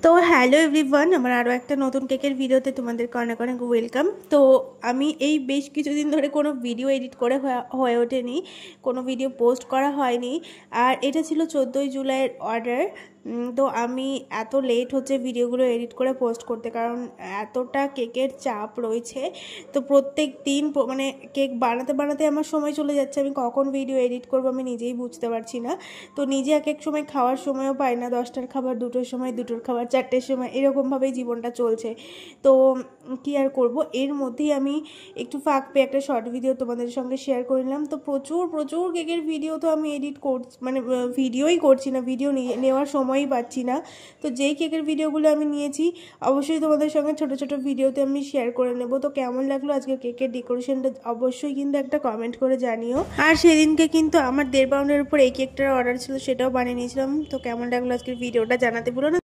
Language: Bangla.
তো হ্যালো এভরিওয়ান, আমার আরও একটা নতুন কেকের ভিডিওতে তোমাদেরকে অনেক অনেক ওয়েলকাম। তো আমি এই বেশ কিছুদিন ধরে কোনো ভিডিও এডিট করে হয়ে ওঠেনি, কোনো ভিডিও পোস্ট করা হয়নি। আর এটা ছিল 14ই জুলাইয়ের অর্ডার। তো আমি এত লেট হচ্ছে ভিডিওগুলো এডিট করে পোস্ট করতে, কারণ এতটা কেকের চাপ রয়েছে। তো প্রত্যেক দিন মানে কেক বানাতে বানাতে আমার সময় চলে যাচ্ছে, আমি কখন ভিডিও এডিট করবো আমি নিজেই বুঝতে পারছি না। তো নিজে এক এক সময় খাওয়ার সময়ও পাই না, 10টার খাবার 2টোর সময়, 2টোর খাবার 4টের সময়, এরকমভাবেই জীবনটা চলছে। তো কী আর করব, এর মধ্যেই আমি একটু ফাঁক পেয়ে একটা শর্ট ভিডিও তোমাদের সঙ্গে শেয়ার করে নিলাম। তো প্রচুর প্রচুর কেকের ভিডিও তো আমি এডিট করছি, মানে ভিডিওই করছি না, ভিডিও নেওয়ার সময়ই পাচ্ছি না। তো যেই কেকের ভিডিওগুলো আমি নিয়েছি অবশ্যই তোমাদের সঙ্গে ছোট ছোট ভিডিওতে আমি শেয়ার করে নেব। তো কেমন লাগলো আজকে কেকের ডেকোরেশনটা অবশ্যই কিন্তু একটা কমেন্ট করে জানিও। আর সেদিনকে কিন্তু আমার 1.5 পাউন্ডের উপর এই কেকটার অর্ডার ছিল, সেটাও বানিয়ে নিয়েছিলাম। তো কেমন লাগলো আজকের ভিডিওটা জানাতে ভুলো না।